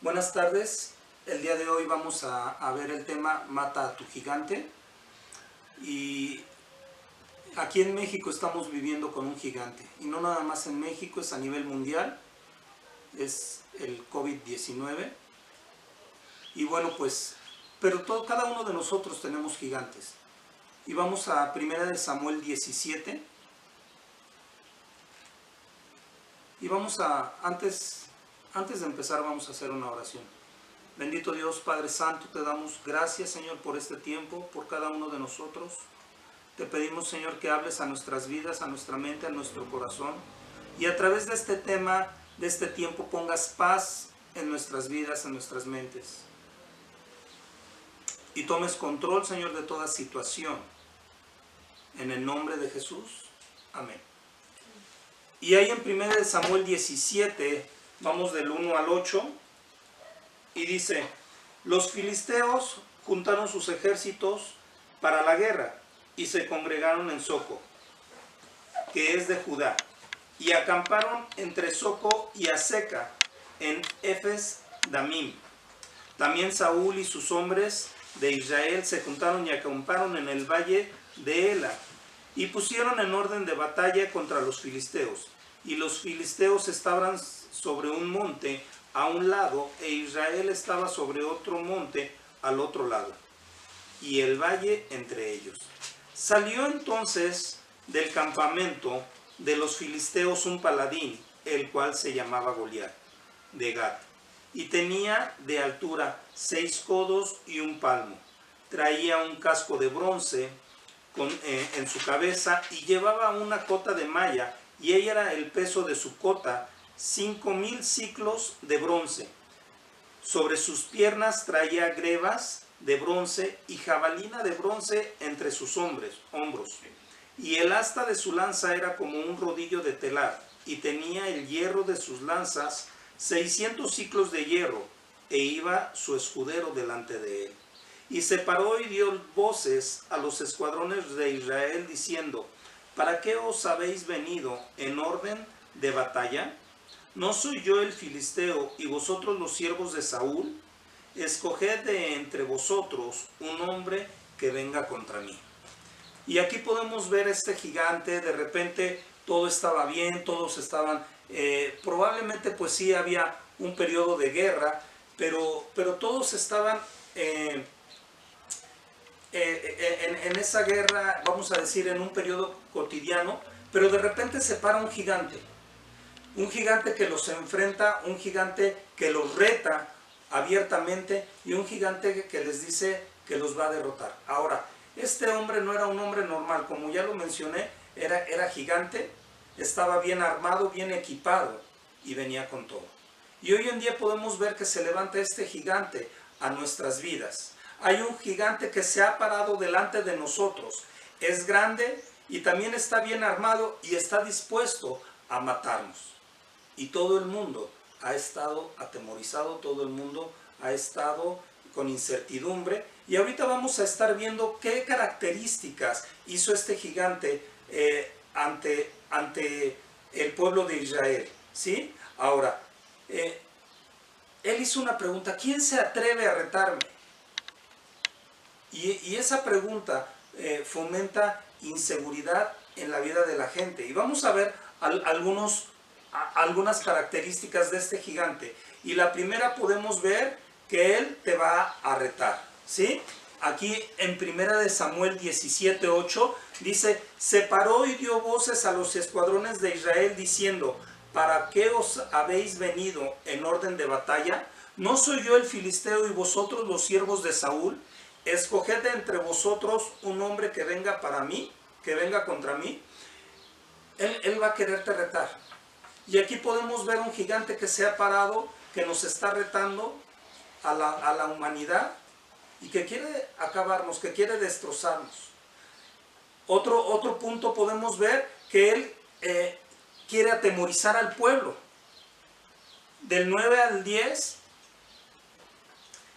Buenas tardes, el día de hoy vamos a ver el tema Mata a tu gigante. Y aquí en México estamos viviendo con un gigante, y no nada más en México, es a nivel mundial, es el COVID-19. Y bueno, pues, pero cada uno de nosotros tenemos gigantes. Y vamos a 1 Samuel 17. Y antes de empezar, vamos a hacer una oración. Bendito Dios, Padre Santo, te damos gracias, Señor, por este tiempo, por cada uno de nosotros. Te pedimos, Señor, que hables a nuestras vidas, a nuestra mente, a nuestro corazón. Y a través de este tema, de este tiempo, pongas paz en nuestras vidas, en nuestras mentes. Y tomes control, Señor, de toda situación. En el nombre de Jesús. Amén. Y ahí en 1 Samuel 17, vamos del 1 al 8, y dice: los filisteos juntaron sus ejércitos para la guerra y se congregaron en Soco, que es de Judá, y acamparon entre Soco y Aseca, en Efes Damim. También Saúl y sus hombres de Israel se juntaron y acamparon en el valle de Ela, y pusieron en orden de batalla contra los filisteos. Y los filisteos estaban sobre un monte a un lado, e Israel estaba sobre otro monte al otro lado, y el valle entre ellos. Salió entonces del campamento de los filisteos un paladín, el cual se llamaba Goliat, de Gat, y tenía de altura 6 codos y un palmo. Traía un casco de bronce en su cabeza, y llevaba una cota de malla, y ella era el peso de su cota, 5,000 siclos de bronce. Sobre sus piernas traía grebas de bronce y jabalina de bronce entre sus hombros. Y el asta de su lanza era como un rodillo de telar, y tenía el hierro de sus lanzas 600 siclos de hierro, e iba su escudero delante de él. Y se paró y dio voces a los escuadrones de Israel, diciendo: ¿para qué os habéis venido en orden de batalla? ¿No soy yo el filisteo y vosotros los siervos de Saúl? Escoged de entre vosotros un hombre que venga contra mí. Y aquí podemos ver este gigante. De repente todo estaba bien, todos estaban, probablemente pues sí había un periodo de guerra, pero todos estaban en esa guerra, vamos a decir, en un periodo cotidiano. Pero de repente se para un gigante que los enfrenta, un gigante que los reta abiertamente, y un gigante que les dice que los va a derrotar. Ahora, este hombre no era un hombre normal, como ya lo mencioné, era gigante, estaba bien armado, bien equipado, y venía con todo. Y hoy en día podemos ver que se levanta este gigante a nuestras vidas. Hay un gigante que se ha parado delante de nosotros. Es grande y también está bien armado y está dispuesto a matarnos. Y todo el mundo ha estado atemorizado, todo el mundo ha estado con incertidumbre. Y ahorita vamos a estar viendo qué características hizo este gigante ante el pueblo de Israel, ¿sí? Ahora, él hizo una pregunta: ¿quién se atreve a retarme? Y esa pregunta fomenta inseguridad en la vida de la gente. Y vamos a ver algunas características de este gigante. Y la primera, podemos ver que él te va a retar, ¿sí? Aquí en 1 Samuel 17:8 dice: se paró y dio voces a los escuadrones de Israel, diciendo: ¿para qué os habéis venido en orden de batalla? ¿No soy yo el filisteo y vosotros los siervos de Saúl? Escoged entre vosotros un hombre que venga para mí, que venga contra mí. Él va a quererte retar. Y aquí podemos ver un gigante que se ha parado, que nos está retando a la humanidad, y que quiere acabarnos, que quiere destrozarnos. Otro punto, podemos ver que él quiere atemorizar al pueblo. Del 9 al 10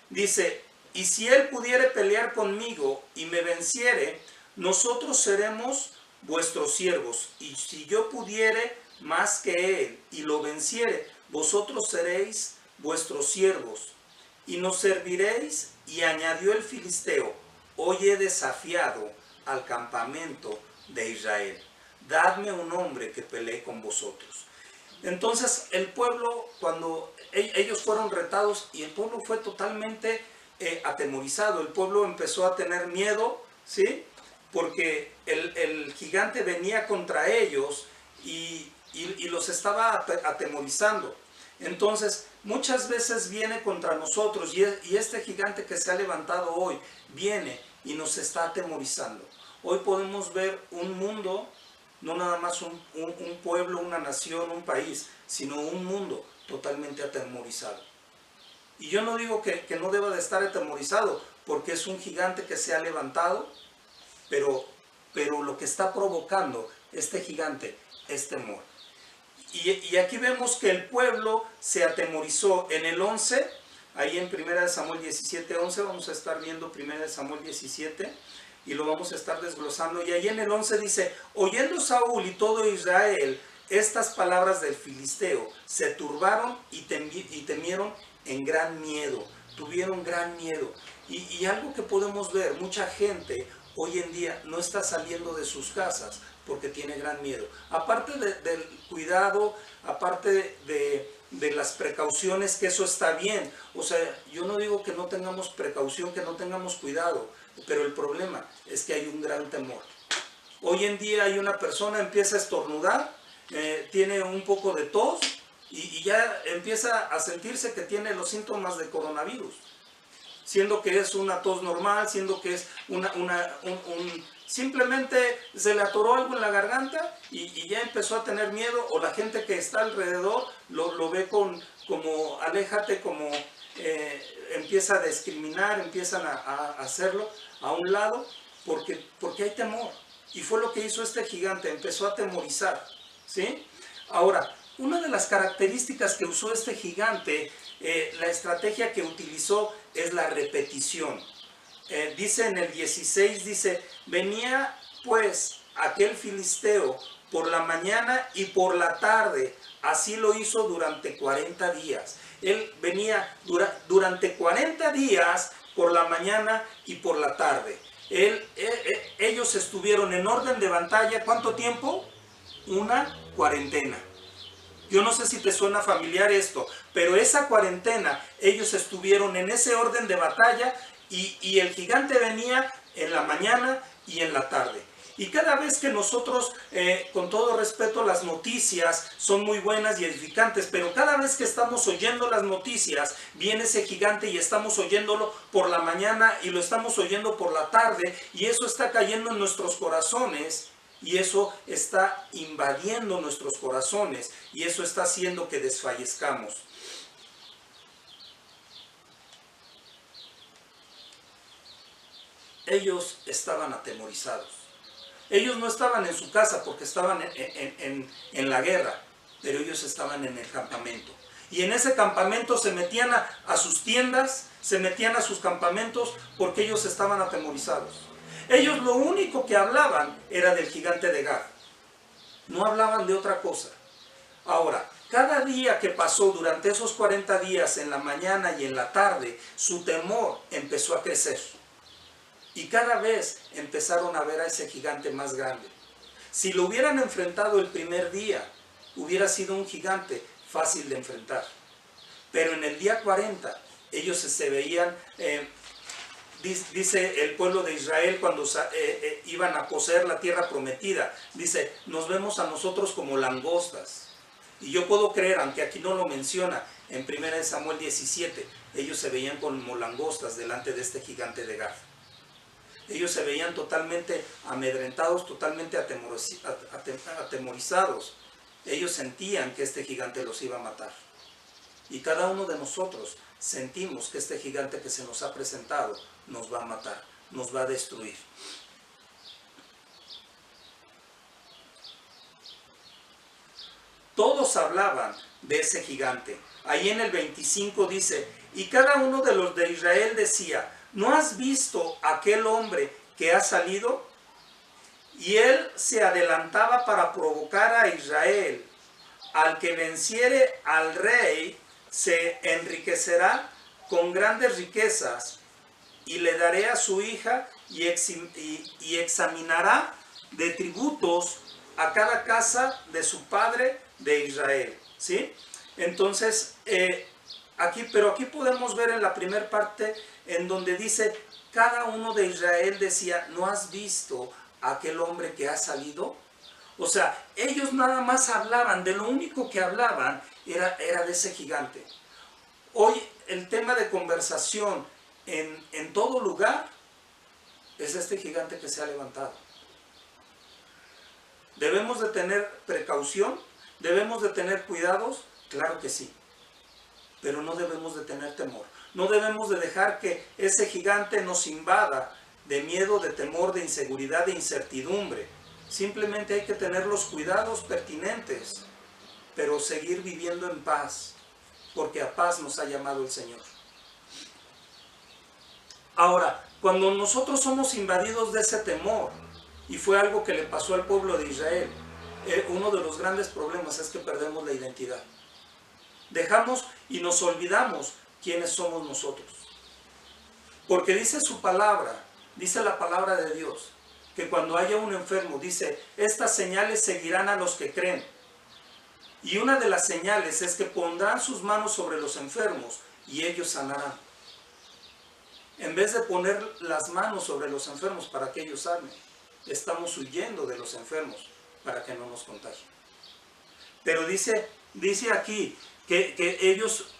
dice: y si él pudiere pelear conmigo y me venciere, nosotros seremos vuestros siervos. Y si yo pudiere más que él y lo venciere, vosotros seréis vuestros siervos, y nos serviréis. Y añadió el filisteo: hoy he desafiado al campamento de Israel, dadme un hombre que pelee con vosotros. Entonces el pueblo, cuando ellos fueron retados, y el pueblo fue totalmente atemorizado, el pueblo empezó a tener miedo, ¿sí? Porque el gigante venía contra ellos y los estaba atemorizando. Entonces muchas veces viene contra nosotros, y este gigante que se ha levantado hoy viene y nos está atemorizando. Hoy podemos ver un mundo, no nada más un pueblo, una nación, un país, sino un mundo totalmente atemorizado. Y yo no digo que no deba de estar atemorizado, porque es un gigante que se ha levantado, pero lo que está provocando este gigante es temor. Y aquí vemos que el pueblo se atemorizó. En el 11, ahí en 1 Samuel 17, 11, vamos a estar viendo 1 Samuel 17, y lo vamos a estar desglosando. Y ahí en el 11 dice: oyendo Saúl y todo Israel estas palabras del filisteo, se turbaron y temieron en gran miedo, tuvieron gran miedo. Y algo que podemos ver, mucha gente hoy en día no está saliendo de sus casas porque tiene gran miedo. Aparte del cuidado, aparte de las precauciones, que eso está bien. O sea, yo no digo que no tengamos precaución, que no tengamos cuidado, pero el problema es que hay un gran temor. Hoy en día hay una persona, empieza a estornudar, tiene un poco de tos, y ya empieza a sentirse que tiene los síntomas de coronavirus, siendo que es una tos normal, siendo que es simplemente se le atoró algo en la garganta, y ya empezó a tener miedo, o la gente que está alrededor lo ve como aléjate, como empieza a discriminar, empiezan a hacerlo a un lado, porque hay temor. Y fue lo que hizo este gigante, empezó a atemorizar, ¿sí? Ahora, una de las características que usó este gigante, la estrategia que utilizó, es la repetición. Dice en el 16, dice: venía pues aquel filisteo por la mañana y por la tarde, así lo hizo durante 40 días. Él venía durante 40 días por la mañana y por la tarde. Ellos estuvieron en orden de batalla, ¿cuánto tiempo? Una cuarentena. Yo no sé si te suena familiar esto, pero esa cuarentena, ellos estuvieron en ese orden de batalla, y el gigante venía en la mañana y en la tarde. Y cada vez que nosotros, con todo respeto, las noticias son muy buenas y edificantes, pero cada vez que estamos oyendo las noticias, viene ese gigante y estamos oyéndolo por la mañana y lo estamos oyendo por la tarde, y eso está cayendo en nuestros corazones. Y eso está invadiendo nuestros corazones, y eso está haciendo que desfallezcamos. Ellos estaban atemorizados. Ellos no estaban en su casa porque estaban en la guerra, pero ellos estaban en el campamento. Y en ese campamento se metían a sus tiendas, se metían a sus campamentos, porque ellos estaban atemorizados. Ellos lo único que hablaban era del gigante de Gad. No hablaban de otra cosa. Ahora, cada día que pasó durante esos 40 días, en la mañana y en la tarde, su temor empezó a crecer. Y cada vez empezaron a ver a ese gigante más grande. Si lo hubieran enfrentado el primer día, hubiera sido un gigante fácil de enfrentar. Pero en el día 40, ellos se veían... dice el pueblo de Israel cuando iban a poseer la tierra prometida, dice: nos vemos a nosotros como langostas. Y yo puedo creer, aunque aquí no lo menciona, en 1 Samuel 17, ellos se veían como langostas delante de este gigante de Gad. Ellos se veían totalmente amedrentados, totalmente atemorizados. Ellos sentían que este gigante los iba a matar. Y cada uno de nosotros sentimos que este gigante que se nos ha presentado nos va a matar, nos va a destruir. Todos hablaban de ese gigante. Ahí en el 25 dice: y cada uno de los de Israel decía: ¿no has visto aquel hombre que ha salido? Y él se adelantaba para provocar a Israel. Al que venciere al rey, se enriquecerá con grandes riquezas, y le daré a su hija, y examinará de tributos a cada casa de su padre de Israel. ¿Sí? Entonces, aquí podemos ver en la primera parte en donde dice, cada uno de Israel decía, ¿no has visto a aquel hombre que ha salido? O sea, ellos nada más hablaban, de lo único que hablaban era de ese gigante. Hoy el tema de conversación en todo lugar es este gigante que se ha levantado. ¿Debemos de tener precaución? ¿Debemos de tener cuidados? Claro que sí. Pero no debemos de tener temor. No debemos de dejar que ese gigante nos invada de miedo, de temor, de inseguridad, de incertidumbre. Simplemente hay que tener los cuidados pertinentes, pero seguir viviendo en paz, porque a paz nos ha llamado el Señor. Ahora, cuando nosotros somos invadidos de ese temor, y fue algo que le pasó al pueblo de Israel, uno de los grandes problemas es que perdemos la identidad. Dejamos y nos olvidamos quiénes somos nosotros. Porque dice su palabra, dice la palabra de Dios, que cuando haya un enfermo, dice, estas señales seguirán a los que creen. Y una de las señales es que pondrán sus manos sobre los enfermos y ellos sanarán. En vez de poner las manos sobre los enfermos para que ellos sanen, estamos huyendo de los enfermos para que no nos contagien. Pero dice aquí que ellos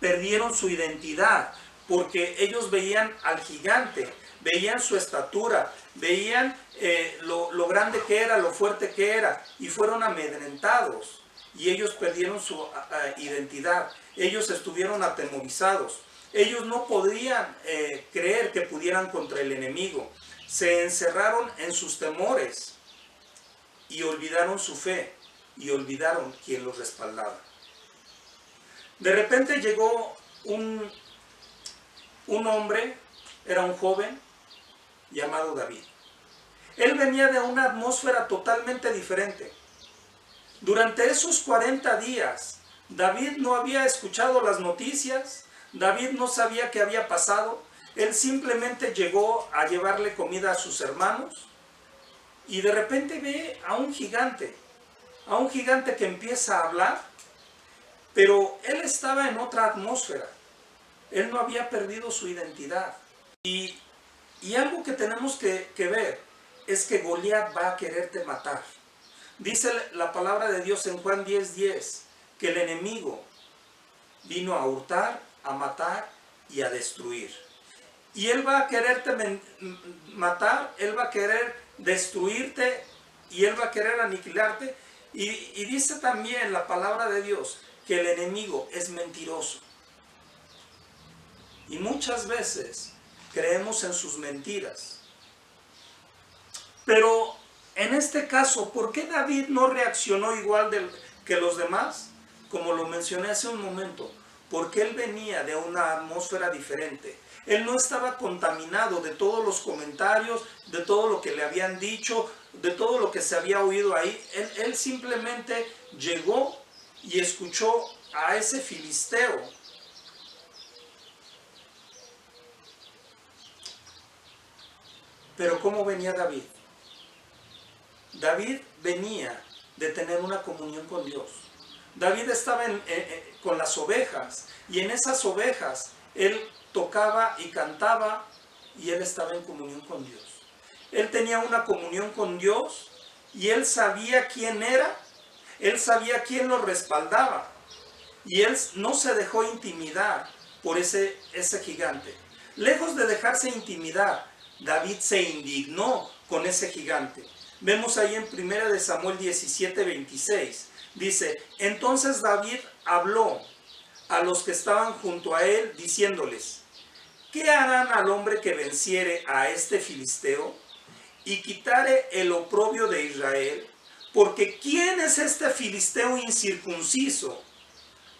perdieron su identidad porque ellos veían al gigante, veían su estatura, veían lo grande que era, lo fuerte que era, y fueron amedrentados y ellos perdieron su identidad. Ellos estuvieron atemorizados. Ellos no podían creer que pudieran contra el enemigo. Se encerraron en sus temores y olvidaron su fe y olvidaron quién los respaldaba. De repente llegó un hombre, era un joven llamado David. Él venía de una atmósfera totalmente diferente. Durante esos 40 días, David no había escuchado las noticias, David no sabía qué había pasado. Él simplemente llegó a llevarle comida a sus hermanos y de repente ve a un gigante que empieza a hablar, pero él estaba en otra atmósfera. Él no había perdido su identidad. Y algo que tenemos que ver es que Goliat va a quererte matar. Dice la palabra de Dios en Juan 10:10 que el enemigo vino a hurtar, a matar y a destruir. Y él va a quererte matar, él va a querer destruirte y él va a querer aniquilarte. Y dice también la palabra de Dios que el enemigo es mentiroso. Y muchas veces creemos en sus mentiras. Pero en este caso, ¿por qué David no reaccionó igual que los demás? Como lo mencioné hace un momento, porque él venía de una atmósfera diferente. Él no estaba contaminado de todos los comentarios, de todo lo que le habían dicho, de todo lo que se había oído ahí. Él simplemente llegó y escuchó a ese filisteo. Pero ¿cómo venía David? David venía de tener una comunión con Dios. David estaba con las ovejas, y en esas ovejas él tocaba y cantaba, y él estaba en comunión con Dios. Él tenía una comunión con Dios, y él sabía quién era, él sabía quién lo respaldaba, y él no se dejó intimidar por ese gigante. Lejos de dejarse intimidar, David se indignó con ese gigante. Vemos ahí en 1 Samuel 17:26. Dice, entonces David habló a los que estaban junto a él, diciéndoles, ¿qué harán al hombre que venciere a este filisteo y quitare el oprobio de Israel? Porque ¿quién es este filisteo incircunciso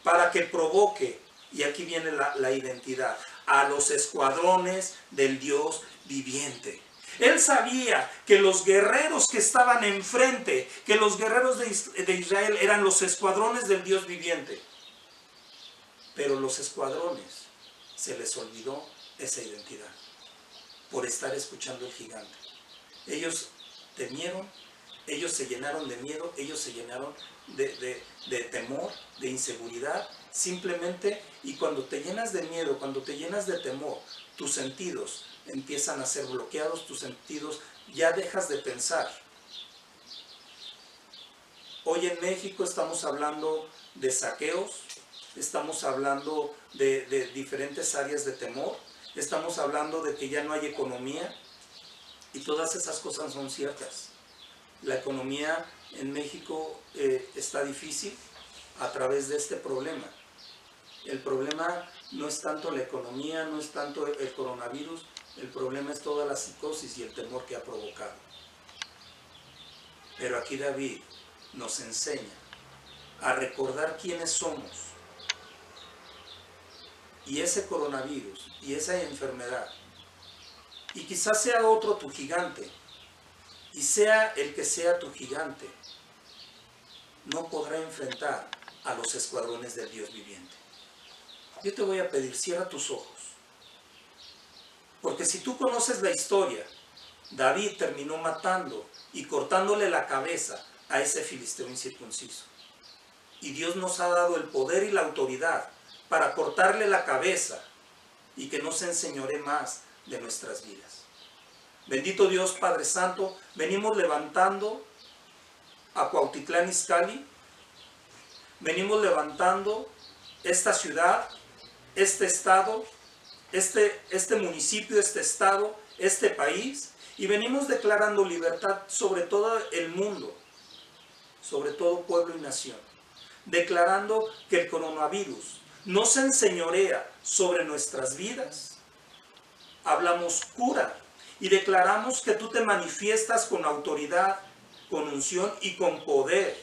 para que provoque, y aquí viene la identidad, a los escuadrones del Dios viviente? Él sabía que los guerreros que estaban enfrente, que los guerreros de Israel eran los escuadrones del Dios viviente. Pero los escuadrones se les olvidó esa identidad por estar escuchando el gigante. Ellos temieron, ellos se llenaron de miedo, ellos se llenaron de temor, de inseguridad, simplemente. Y cuando te llenas de miedo, cuando te llenas de temor, tus sentidos empiezan a ser bloqueados, tus sentidos ya dejas de pensar. Hoy en México estamos hablando de saqueos, estamos hablando de diferentes áreas de temor, estamos hablando de que ya no hay economía, y todas esas cosas son ciertas. La economía en México está difícil a través de este problema. El problema no es tanto la economía, no es tanto el coronavirus, el problema es toda la psicosis y el temor que ha provocado. Pero aquí David nos enseña a recordar quiénes somos. Y ese coronavirus y esa enfermedad, y quizás sea otro tu gigante, y sea el que sea tu gigante, no podrá enfrentar a los escuadrones del Dios viviente. Yo te voy a pedir, cierra tus ojos. Porque si tú conoces la historia, David terminó matando y cortándole la cabeza a ese filisteo incircunciso. Y Dios nos ha dado el poder y la autoridad para cortarle la cabeza y que no se enseñoree más de nuestras vidas. Bendito Dios Padre Santo, venimos levantando a Cuautitlán Izcalli, venimos levantando esta ciudad, este estado, este municipio, este estado, este país, y venimos declarando libertad sobre todo el mundo, sobre todo pueblo y nación, declarando que el coronavirus no se enseñorea sobre nuestras vidas. Hablamos cura y declaramos que tú te manifiestas con autoridad, con unción y con poder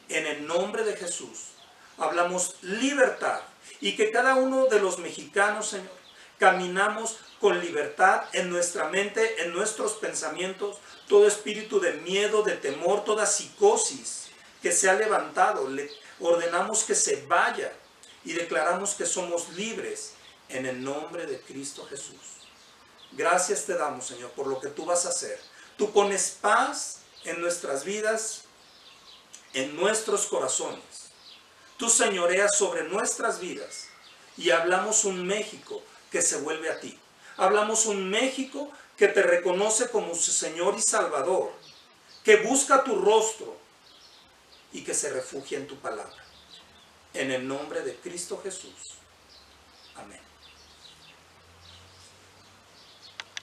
en el nombre de Jesús. Hablamos libertad y que cada uno de los mexicanos, Señor, caminamos con libertad en nuestra mente, en nuestros pensamientos. Todo espíritu de miedo, de temor, toda psicosis que se ha levantado, le ordenamos que se vaya y declaramos que somos libres en el nombre de Cristo Jesús. Gracias te damos, Señor, por lo que tú vas a hacer. Tú pones paz en nuestras vidas, en nuestros corazones. Tú señoreas sobre nuestras vidas y hablamos un México que se vuelve a ti. Hablamos un México que te reconoce como su Señor y Salvador, que busca tu rostro y que se refugia en tu palabra. En el nombre de Cristo Jesús. Amén.